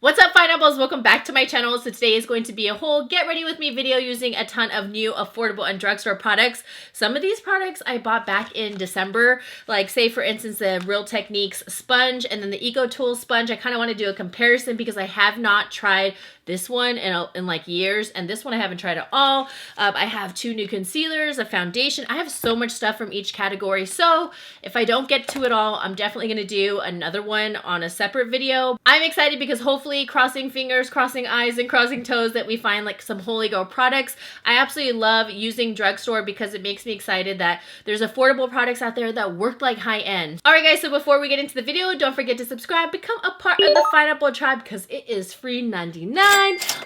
What's up, Pineapples? Welcome back to my channel. So today is going to be a whole get ready with me video using a ton of new affordable and drugstore products. Some of these products I bought back in December, like say for instance the Real Techniques sponge and then the Eco Tool sponge. I kind of want to do a comparison because I have not tried this one in like years, and this one I haven't tried at all. I have two new concealers, a foundation. I have so much stuff from each category, so if I don't get to it all, I'm definitely going to do another one on a separate video. I'm excited because hopefully, crossing fingers, crossing eyes, and crossing toes that we find like some holy grail products. I absolutely love using drugstore because it makes me excited that there's affordable products out there that work like high end. Alright guys, so before we get into the video, don't forget to subscribe, become a part of the Pineapple Tribe because it is free 99.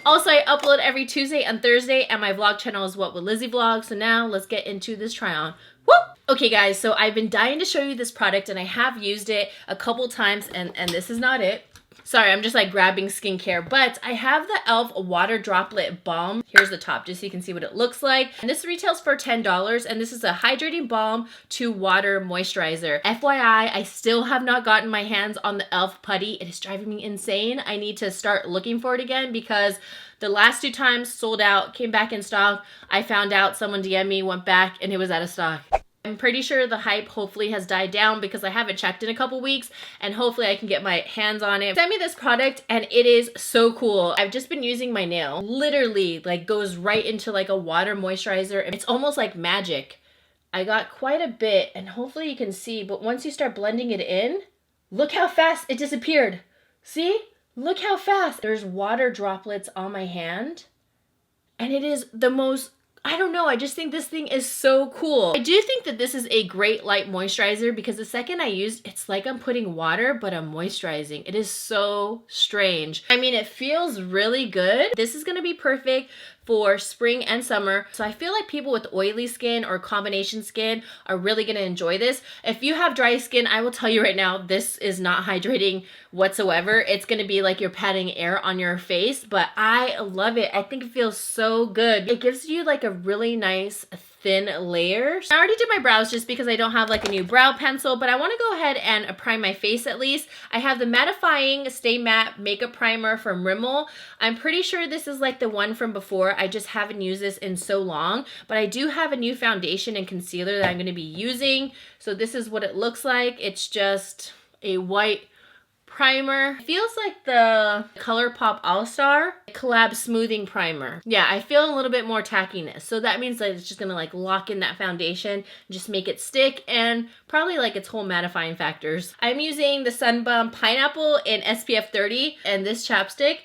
Also, I upload every Tuesday and Thursday, and my vlog channel is What Would Lizzy Vlog. So now let's get into this try on. Woo! Okay guys, so I've been dying to show you this product and I have used it a couple times, and this is not it. Sorry, I'm just like grabbing skincare, but I have the e.l.f. Water Droplet Balm. Here's the top, just so you can see what it looks like. And this retails for $10, and this is a hydrating balm to water moisturizer. FYI, I still have not gotten my hands on the e.l.f. putty. It is driving me insane. I need to start looking for it again because the last two times sold out, came back in stock. I found out, someone DM'd me, went back, and it was out of stock. I'm pretty sure the hype hopefully has died down because I haven't checked in a couple weeks, and hopefully I can get my hands on it. Send me this product and it is so cool. I've just been using my nail. Literally like goes right into like a water moisturizer. It's almost like magic. I got quite a bit and hopefully you can see, but once you start blending it in, look how fast it disappeared. See? Look how fast. There's water droplets on my hand and it is the most, I don't know, I just think this thing is so cool. I do think that this is a great light moisturizer because the second I used, it's like I'm putting water, but I'm moisturizing. It is so strange. I mean, it feels really good. This is gonna be perfect for spring and summer. So I feel like people with oily skin or combination skin are really gonna enjoy this. If you have dry skin, I will tell you right now, this is not hydrating whatsoever. It's gonna be like you're patting air on your face, but I love it. I think it feels so good. It gives you like a really nice thin layer. I already did my brows just because I don't have like a new brow pencil, but I want to go ahead and prime my face at least. I have the mattifying Stay Matte Makeup Primer from Rimmel. I'm pretty sure this is like the one from before. I just haven't used this in so long, but I do have a new foundation and concealer that I'm going to be using. So this is what it looks like. It's just a white primer. It feels like the ColourPop All-Star Collab Smoothing Primer. Yeah, I feel a little bit more tackiness. So that means that it's just gonna like lock in that foundation, just make it stick, and probably like its whole mattifying factors. I'm using the Sun Bum Pineapple in SPF 30, and this chapstick,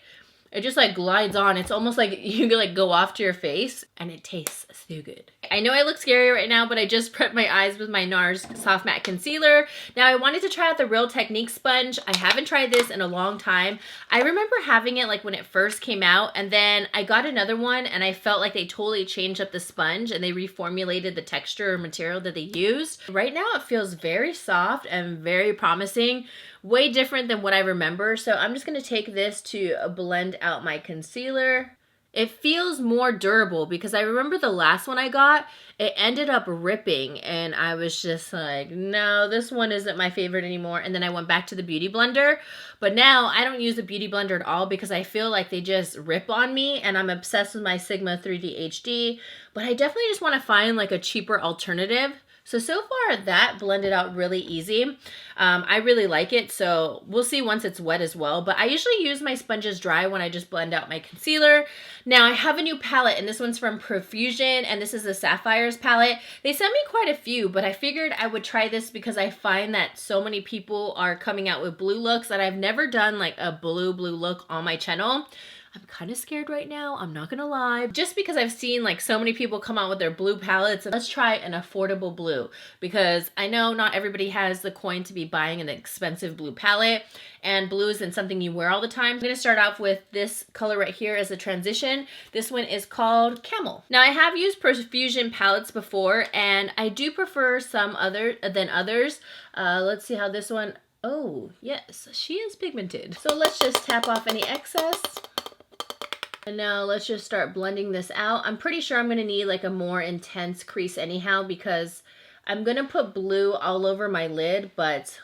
it just like glides on. It's almost like you can like go off to your face, and it tastes so good. I know I look scary right now, but I just prepped my eyes with my NARS Soft Matte Concealer. Now I wanted to try out the Real Techniques sponge. I haven't tried this in a long time. I remember having it like when it first came out, and then I got another one and I felt like they totally changed up the sponge and they reformulated the texture or material that they used. Right now it feels very soft and very promising. Way different than what I remember. So I'm just going to take this to blend out my concealer. It feels more durable because I remember the last one I got, it ended up ripping and I was just like, no, this one isn't my favorite anymore. And then I went back to the Beauty Blender, but now I don't use the Beauty Blender at all because I feel like they just rip on me, and I'm obsessed with my Sigma 3D HD, but I definitely just want to find like a cheaper alternative. So far that blended out really easy. I really like it, so we'll see once it's wet as well. But I usually use my sponges dry when I just blend out my concealer. Now I have a new palette, and this one's from Profusion, and this is the Sapphires palette. They sent me quite a few, but I figured I would try this because I find that so many people are coming out with blue looks, and I've never done like a blue look on my channel. I'm kind of scared right now, I'm not gonna lie. Just because I've seen like so many people come out with their blue palettes, let's try an affordable blue because I know not everybody has the coin to be buying an expensive blue palette, and blue isn't something you wear all the time. I'm gonna start off with this color right here as a transition. This one is called Camel. Now I have used Profusion palettes before, and I do prefer some other than others. Let's see how this one, oh yes, she is pigmented. So let's just tap off any excess. And now let's just start blending this out. I'm pretty sure I'm going to need like a more intense crease anyhow because I'm going to put blue all over my lid, but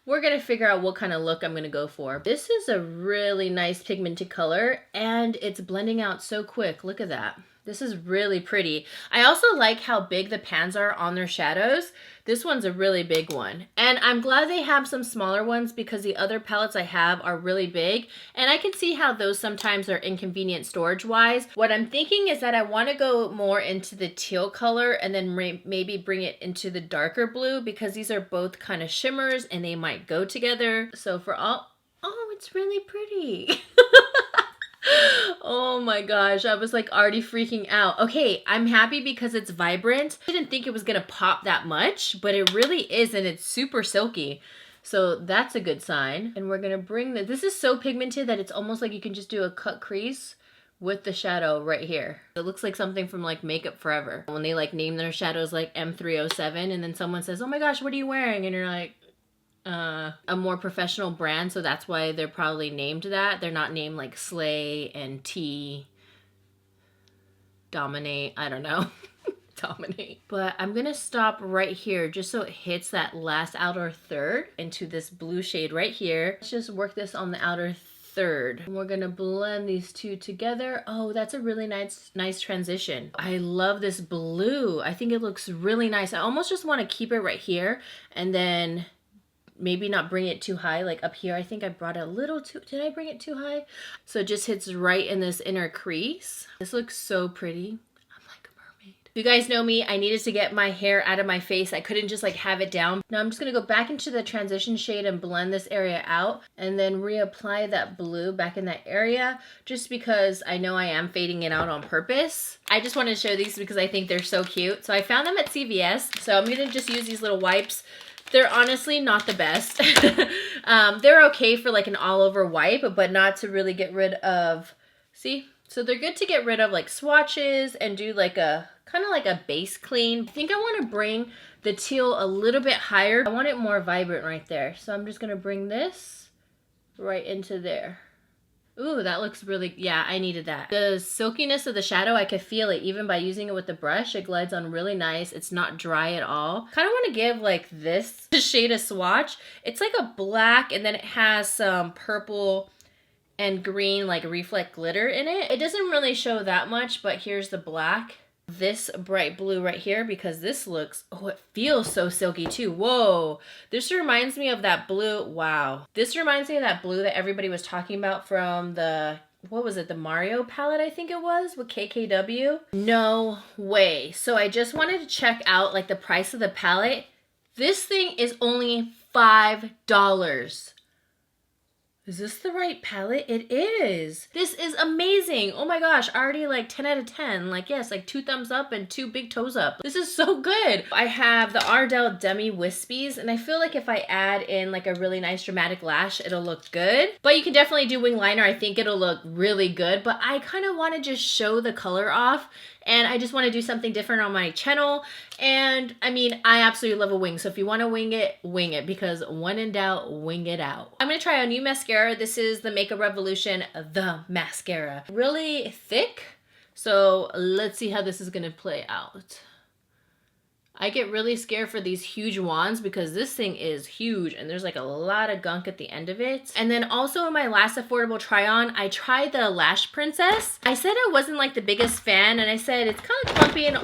we're gonna figure out what kind of look I'm gonna go for. This is a really nice pigmented color and it's blending out so quick. Look at that. This is really pretty. I also like how big the pans are on their shadows. This one's a really big one. And I'm glad they have some smaller ones because the other palettes I have are really big. And I can see how those sometimes are inconvenient storage-wise. What I'm thinking is that I want to go more into the teal color and then maybe bring it into the darker blue because these are both kind of shimmers and they might go together. So for all, oh, it's really pretty. Oh my gosh, I was like already freaking out. Okay, I'm happy because it's vibrant. I didn't think it was gonna pop that much, but it really is, and it's super silky. So that's a good sign. And we're gonna bring this is so pigmented that it's almost like you can just do a cut crease with the shadow right here. It looks like something from like Makeup Forever. When they like name their shadows like M307 and then someone says, oh my gosh, what are you wearing? And you're like, a more professional brand, so that's why they're probably named that. They're not named like Slay and T Dominate, I don't know. Dominate. But I'm gonna stop right here just so it hits that last outer third into this blue shade right here. Let's just work this on the outer third. And we're gonna blend these two together. Oh, that's a really nice transition. I love this blue. I think it looks really nice. I almost just want to keep it right here and then maybe not bring it too high, like up here. I think I brought it a little too, did I bring it too high? So it just hits right in this inner crease. This looks so pretty. I'm like a mermaid. If you guys know me, I needed to get my hair out of my face. I couldn't just like have it down. Now I'm just gonna go back into the transition shade and blend this area out and then reapply that blue back in that area just because I know I am fading it out on purpose. I just wanted to show these because I think they're so cute. So I found them at CVS. So I'm gonna just use these little wipes. They're honestly not the best. They're okay for like an all over wipe, but not to really get rid of, see? So they're good to get rid of like swatches and do like a, kind of like a base clean. I think I want to bring the teal a little bit higher. I want it more vibrant right there. So I'm just going to bring this right into there. Ooh, that looks really, yeah, I needed that. The silkiness of the shadow, I could feel it even by using it with the brush. It glides on really nice. It's not dry at all. Kind of want to give like this shade a swatch. It's like a black and then it has some purple and green like reflect glitter in it. It doesn't really show that much, but here's the black. This bright blue right here because this looks, oh, it feels so silky too. Whoa, this reminds me of that blue. Wow, this reminds me of that blue that everybody was talking about from the, what was it, the Mario palette I think it was with KKW. No way. So I just wanted to check out like the price of the palette. This thing is only $5. Is this the right palette? It is. This is amazing. Oh my gosh, already like 10 out of 10. Like yes, like 2 thumbs up and 2 big toes up. This is so good. I have the Ardell Demi Wispies and I feel like if I add in like a really nice dramatic lash, it'll look good. But you can definitely do wing liner. I think it'll look really good, but I kind of want to just show the color off. And I just want to do something different on my channel. And I mean, I absolutely love a wing. So if you want to wing it because when in doubt, wing it out. I'm going to try a new mascara. This is the Makeup Revolution, the mascara. Really thick. So let's see how this is going to play out. I get really scared for these huge wands because this thing is huge and there's like a lot of gunk at the end of it. And then also in my last affordable try on, I tried the Lash Princess. I said I wasn't like the biggest fan and I said it's kind of clumpy and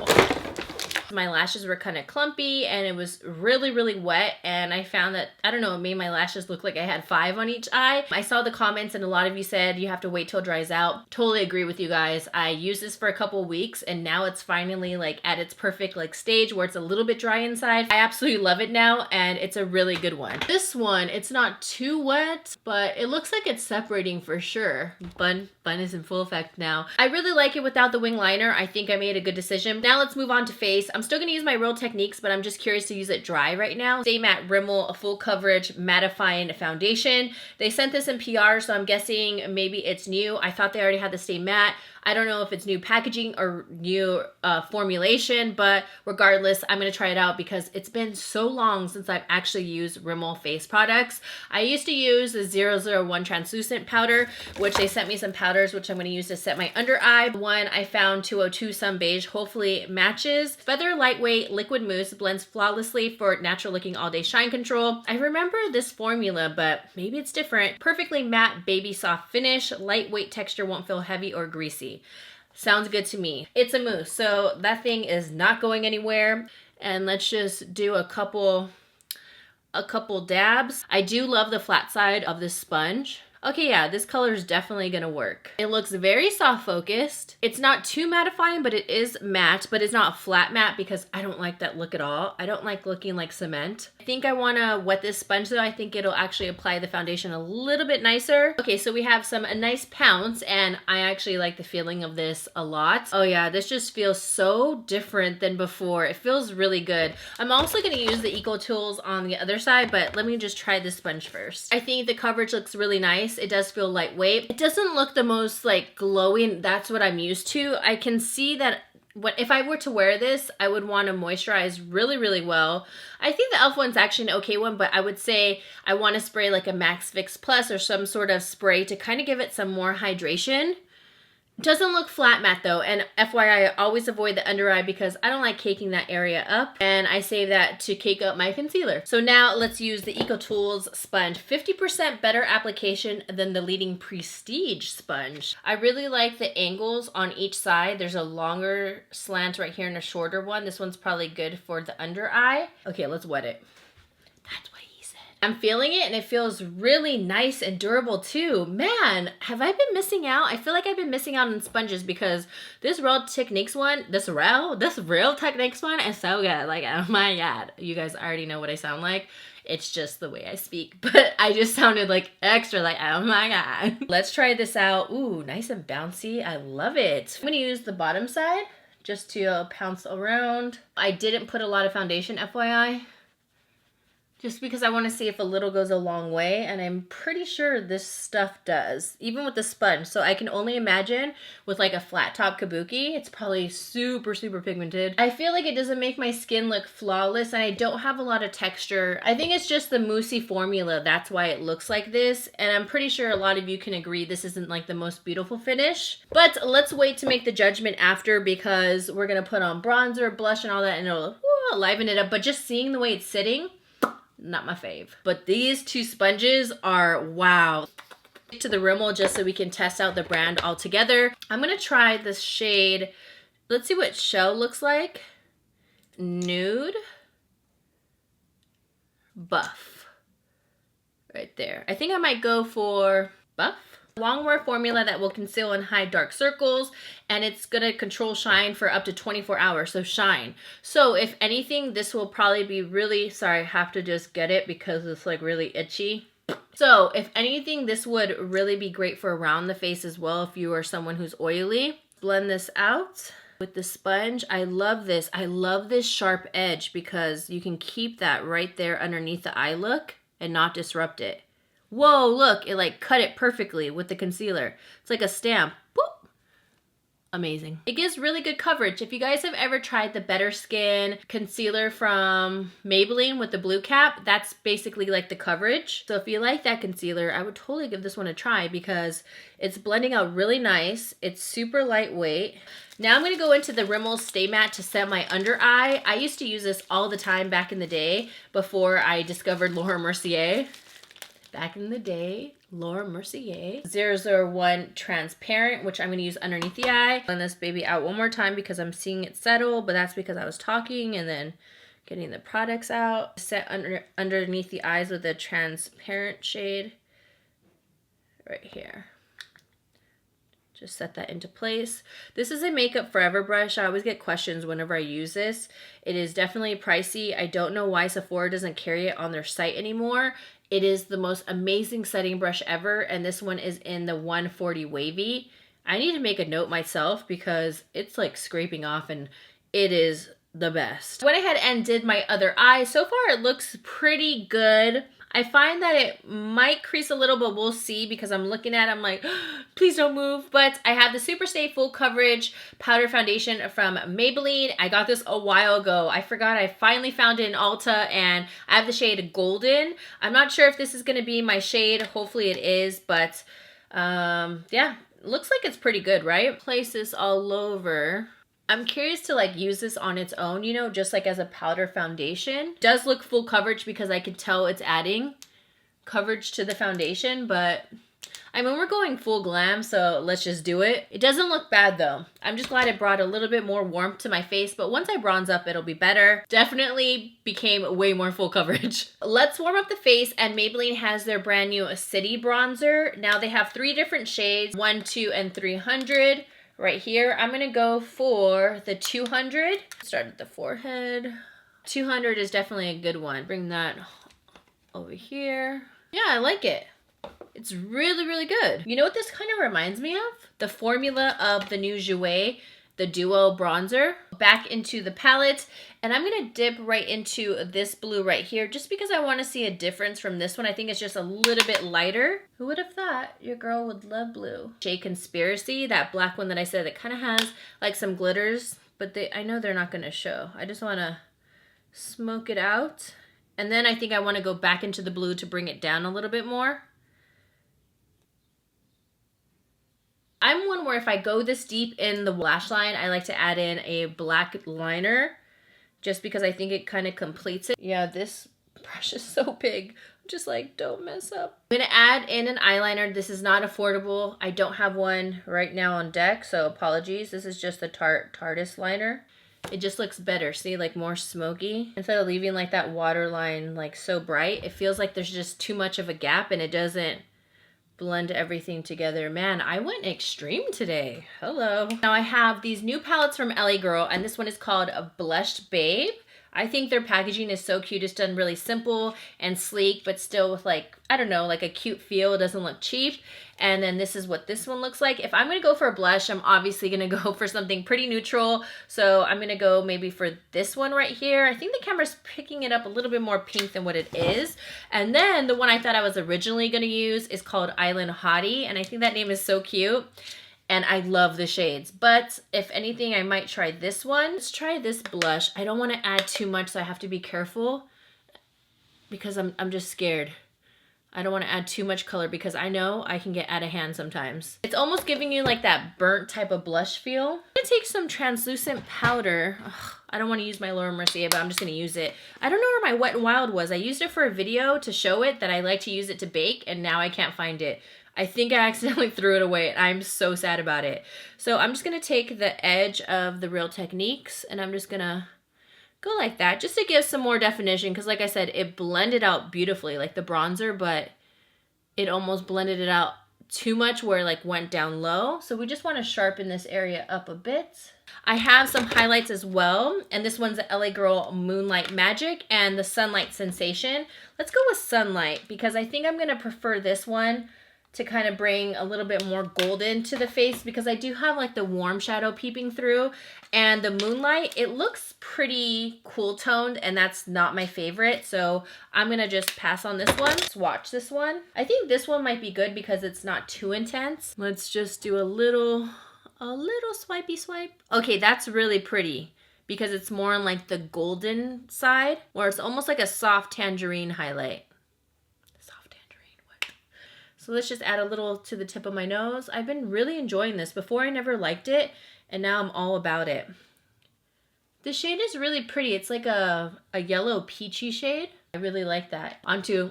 my lashes were kind of clumpy and it was really, really wet. And I found that, I don't know, it made my lashes look like I had 5 on each eye. I saw the comments and a lot of you said you have to wait till it dries out. Totally agree with you guys. I used this for a couple weeks and now it's finally like at its perfect like stage where it's a little bit dry inside. I absolutely love it now and it's a really good one. This one, it's not too wet, but it looks like it's separating for sure. Bun is in full effect now. I really like it without the wing liner. I think I made a good decision. Now let's move on to face. I'm still gonna use my Real Techniques, but I'm just curious to use it dry right now. Stay Matte Rimmel, a full coverage mattifying foundation. They sent this in PR, so I'm guessing maybe it's new. I thought they already had the Stay Matte. I don't know if it's new packaging or new formulation, but regardless, I'm going to try it out because it's been so long since I've actually used Rimmel face products. I used to use the 001 translucent powder, which they sent me some powders, which I'm going to use to set my under eye. One I found 202 Sun Beige, hopefully matches. Feather super lightweight liquid mousse, blends flawlessly for natural looking all day shine control. I remember this formula, but maybe it's different. Perfectly matte, baby soft finish, lightweight texture, won't feel heavy or greasy. Sounds good to me. It's a mousse, so that thing is not going anywhere. And let's just do a couple dabs. I do love the flat side of this sponge. Okay, yeah, this color is definitely gonna work. It looks very soft focused. It's not too mattifying, but it is matte, but it's not flat matte because I don't like that look at all. I don't like looking like cement. I think I wanna wet this sponge though. I think it'll actually apply the foundation a little bit nicer. Okay, so we have a nice pounce, and I actually like the feeling of this a lot. Oh yeah, this just feels so different than before. It feels really good. I'm also gonna use the Eco Tools on the other side, but let me just try this sponge first. I think the coverage looks really nice. It does feel lightweight. It doesn't look the most like glowing. That's what I'm used to. I can see that if I were to wear this, I would want to moisturize really, really well. I think the e.l.f. one's actually an okay one, but I would say I want to spray like a Max Fix Plus or some sort of spray to kind of give it some more hydration. Doesn't look flat matte though, and FYI, I always avoid the under eye because I don't like caking that area up, and I save that to cake up my concealer. So now let's use the Eco Tools sponge. 50% better application than the leading Prestige sponge. I really like the angles on each side. There's a longer slant right here and a shorter one. This one's probably good for the under eye. Okay, let's wet it. That's what he said. I'm feeling it, and it feels really nice and durable too. Man, have I been missing out? I feel like I've been missing out on sponges because this Real Techniques one, this Real Techniques one is so good. Like, oh my God. You guys already know what I sound like. It's just the way I speak, but I just sounded like extra, like, oh my God. Let's try this out. Ooh, nice and bouncy. I love it. I'm gonna use the bottom side just to pounce around. I didn't put a lot of foundation, FYI. Just because I want to see if a little goes a long way, and I'm pretty sure this stuff does, even with the sponge. So I can only imagine with like a flat top kabuki, it's probably super, super pigmented. I feel like it doesn't make my skin look flawless, and I don't have a lot of texture. I think it's just the moussey formula. That's why it looks like this, and I'm pretty sure a lot of you can agree this isn't like the most beautiful finish. But let's wait to make the judgment after, because we're going to put on bronzer, blush, and all that, and it'll liven it up. But just seeing the way it's sitting, not my fave. But these two sponges are wow. To the Rimmel just so we can test out the brand all together. I'm gonna try this shade. Let's see what Shell looks like. Nude. Buff. Right there. I think I might go for Buff. Longwear formula that will conceal and hide dark circles, and it's gonna control shine for up to 24 hours, so shine. So if anything, this will probably be really, sorry, I have to just get it because it's like really itchy. So if anything, this would really be great for around the face as well if you are someone who's oily. Blend this out with the sponge. I love this. I love this sharp edge because you can keep that right there underneath the eye look and not disrupt it. Whoa, look, it like cut it perfectly with the concealer. It's like a stamp. Boop. Amazing. It gives really good coverage. If you guys have ever tried the Better Skin concealer from Maybelline with the blue cap, that's basically like the coverage. So if you like that concealer, I would totally give this one a try because it's blending out really nice. It's super lightweight. Now I'm going to go into the Rimmel Stay Matte to set my under eye. I used to use this all the time back in the day before I discovered Laura Mercier. Back in the day, Laura Mercier. 001 Transparent, which I'm going to use underneath the eye. Blend this baby out one more time because I'm seeing it settle, but that's because I was talking and then getting the products out. Set underneath the eyes with a transparent shade right here. Just set that into place. This is a Makeup Forever brush. I always get questions whenever I use this. It is definitely pricey. I don't know why Sephora doesn't carry it on their site anymore. It is the most amazing setting brush ever, and this one is in the 140 Wavy. I need to make a note myself because it's like scraping off, and it is the best. Went ahead and did my other eye. So far it looks pretty good. I find that it might crease a little, but we'll see because I'm looking at it, I'm like, please don't move. But I have the Super Stay Full Coverage Powder Foundation from Maybelline. I got this a while ago. I forgot. I finally found it in Ulta, and I have the shade Golden. I'm not sure if this is going to be my shade. Hopefully it is, but yeah, looks like it's pretty good, right? Place this all over. I'm curious to like use this on its own, you know, just like as a powder foundation. It does look full coverage because I can tell it's adding coverage to the foundation, but I mean, we're going full glam, so let's just do it. It doesn't look bad though. I'm just glad it brought a little bit more warmth to my face, but once I bronze up, it'll be better. Definitely became way more full coverage. Let's warm up the face, and Maybelline has their brand new City Bronzer. Now they have 3 different shades, 1, 2, and 300. Right here, I'm gonna go for the 200. Start at the forehead. 200 is definitely a good one. Bring that over here. Yeah, I like it. It's really, really good. You know what this kind of reminds me of? The formula of the new Jouer, the Duo Bronzer. Back into the palette, and I'm gonna dip right into this blue right here just because I want to see a difference from this one. I think it's just a little bit lighter. Who would have thought your girl would love blue? Shade Conspiracy, that black one that I said that kind of has like some glitters, but I know they're not gonna show. I just want to smoke it out, and then I think I want to go back into the blue to bring it down a little bit more. I'm one where if I go this deep in the lash line, I like to add in a black liner just because I think it kind of completes it. Yeah, this brush is so big. I'm just like, don't mess up. I'm gonna add in an eyeliner. This is not affordable. I don't have one right now on deck, so apologies. This is just the Tarteist liner. It just looks better, see, like more smoky. Instead of leaving like that waterline like so bright, it feels like there's just too much of a gap and it doesn't blend everything together. Man, I went extreme today. Hello. Now I have these new palettes from LA Girl, and this one is called a Blushed Babe. I think their packaging is so cute. It's done really simple and sleek, but still with like, I don't know, like a cute feel. It doesn't look cheap. And then this is what this one looks like. If I'm gonna go for a blush, I'm obviously gonna go for something pretty neutral. So I'm gonna go maybe for this one right here. I think the camera's picking it up a little bit more pink than what it is. And then the one I thought I was originally gonna use is called Island Hottie. And I think that name is so cute. And I love the shades, but if anything, I might try this one. Let's try this blush. I don't want to add too much, so I have to be careful because I'm just scared. I don't want to add too much color because I know I can get out of hand sometimes. It's almost giving you like that burnt type of blush feel. I'm gonna take some translucent powder. Ugh, I don't want to use my Laura Mercier, but I'm just gonna use it. I don't know where my Wet n Wild was. I used it for a video to show it that I like to use it to bake, and now I can't find it. I think I accidentally threw it away, and I'm so sad about it. So I'm just gonna take the edge of the Real Techniques, and I'm just gonna go like that, just to give some more definition, because like I said, it blended out beautifully, like the bronzer, but it almost blended it out too much where it like went down low. So we just wanna sharpen this area up a bit. I have some highlights as well, and this one's the LA Girl Moonlight Magic and the Sunlight Sensation. Let's go with Sunlight, because I think I'm gonna prefer this one to kind of bring a little bit more golden to the face, because I do have like the warm shadow peeping through, and the Moonlight, it looks pretty cool toned, and that's not my favorite. So I'm gonna just pass on this one. Swatch this one. I think this one might be good because it's not too intense. Let's just do a little swipey swipe. Okay, that's really pretty because it's more on like the golden side, where it's almost like a soft tangerine highlight. So let's just add a little to the tip of my nose. I've been really enjoying this. Before I never liked it, and now I'm all about it. The shade is really pretty. It's like a yellow peachy shade. I really like that. Onto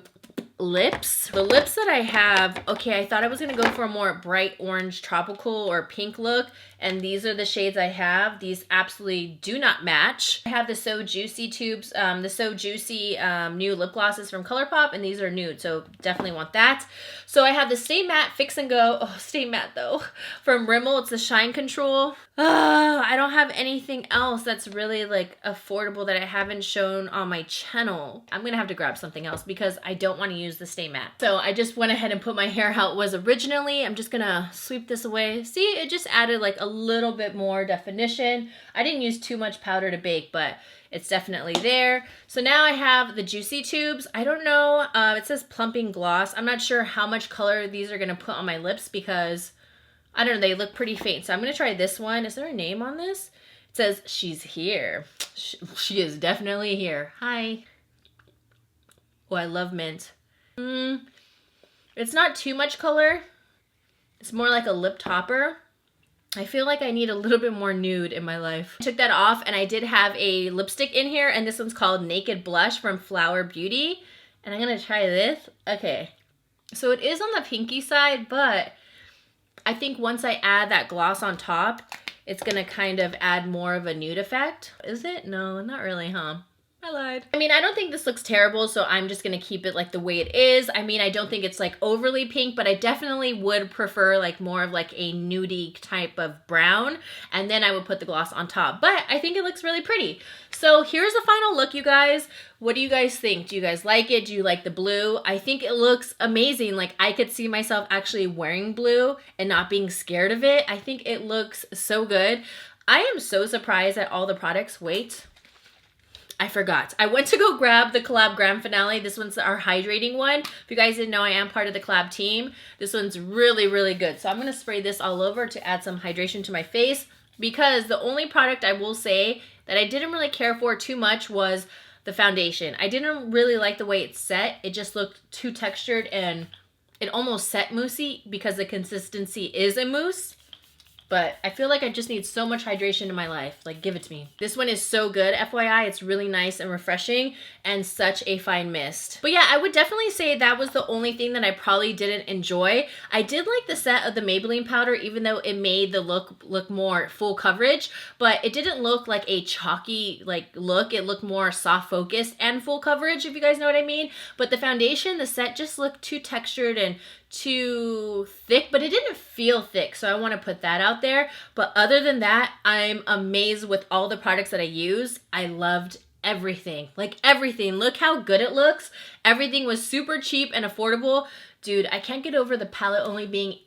lips. The lips that I have, okay, I thought I was gonna go for a more bright orange tropical or pink look, and these are the shades I have. These absolutely do not match. I have the So Juicy tubes, the So Juicy new lip glosses from ColourPop, and these are nude, so definitely want that. So I have the Stay Matte Fix and Go, oh, Stay Matte though, from Rimmel. It's the Shine Control. I don't have anything else that's really like affordable that I haven't shown on my channel. I'm gonna have to grab something else because I don't want to use the Stay Matte. So I just went ahead and put my hair how it was originally. I'm just gonna sweep this away. See, it just added like a little bit more definition. I didn't use too much powder to bake, but it's definitely there. So now I have the Juicy tubes. I don't know, it says Plumping Gloss. I'm not sure how much color these are gonna put on my lips because I don't know, they look pretty faint. So I'm gonna try this one. Is there a name on this? It says She's Here. She is definitely here. Hi. Oh, I love mint. It's not too much color. It's more like a lip topper. I feel like I need a little bit more nude in my life. I took that off and I did have a lipstick in here, and this one's called Naked Blush from Flower Beauty. And I'm gonna try this. Okay, so it is on the pinky side, but I think once I add that gloss on top, it's gonna kind of add more of a nude effect. Is it? No, not really, huh? I lied. I mean, I don't think this looks terrible, so I'm just gonna keep it like the way it is. I mean, I don't think it's like overly pink, but I definitely would prefer like more of like a nudie type of brown, and then I would put the gloss on top. But I think it looks really pretty. So here's the final look, you guys. What do you guys think? Do you guys like it? Do you like the blue? I think it looks amazing. Like, I could see myself actually wearing blue and not being scared of it. I think it looks so good. I am so surprised at all the products. Wait. I forgot. I went to go grab the collab grand finale. This one's our hydrating one. If you guys didn't know, I am part of the collab team. This one's really, really good. So I'm going to spray this all over to add some hydration to my face, because the only product I will say that I didn't really care for too much was the foundation. I didn't really like the way it set. It just looked too textured, and it almost set moussey because the consistency is a mousse. But I feel like I just need so much hydration in my life. Like, give it to me. This one is so good, FYI. It's really nice and refreshing and such a fine mist. But yeah, I would definitely say that was the only thing that I probably didn't enjoy. I did like the set of the Maybelline powder, even though it made the look more full coverage. But it didn't look like a chalky look. It looked more soft focused and full coverage, if you guys know what I mean. But the foundation, the set just looked too textured and too thick, but it didn't feel thick, so I want to put that out there. But other than that, I'm amazed with all the products that I used. I loved everything, like everything. Look how good it looks. Everything was super cheap and affordable. Dude, I can't get over the palette only being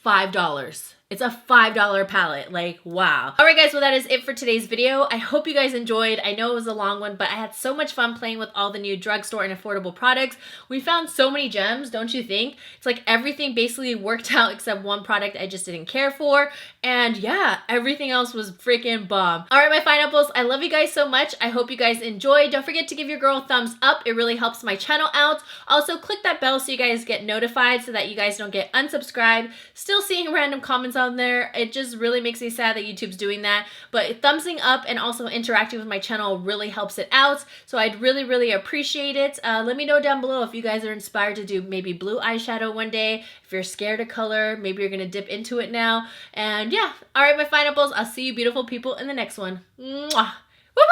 $5. It's a $5 palette. Like, wow. All right, guys. Well, that is it for today's video. I hope you guys enjoyed. I know it was a long one, but I had so much fun playing with all the new drugstore and affordable products. We found so many gems, don't you think? It's like everything basically worked out except one product I just didn't care for. And yeah, everything else was freaking bomb. All right, my pineapples. I love you guys so much. I hope you guys enjoyed. Don't forget to give your girl a thumbs up. It really helps my channel out. Also, click that bell so you guys get notified so that you guys don't get unsubscribed. Still seeing random comments on there. It just really makes me sad that YouTube's doing that. But thumbsing up and also interacting with my channel really helps it out. So I'd really, really appreciate it. Let me know down below if you guys are inspired to do maybe blue eyeshadow one day. If you're scared of color, maybe you're going to dip into it now. And yeah. All right, my pineapples. I'll see you beautiful people in the next one. Mwah. Whoop,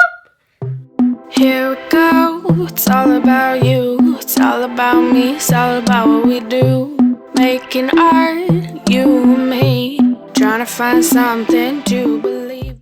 whoop. Here we go. It's all about you. It's all about me. It's all about what we do. Making art, you and me, trying to find something to believe.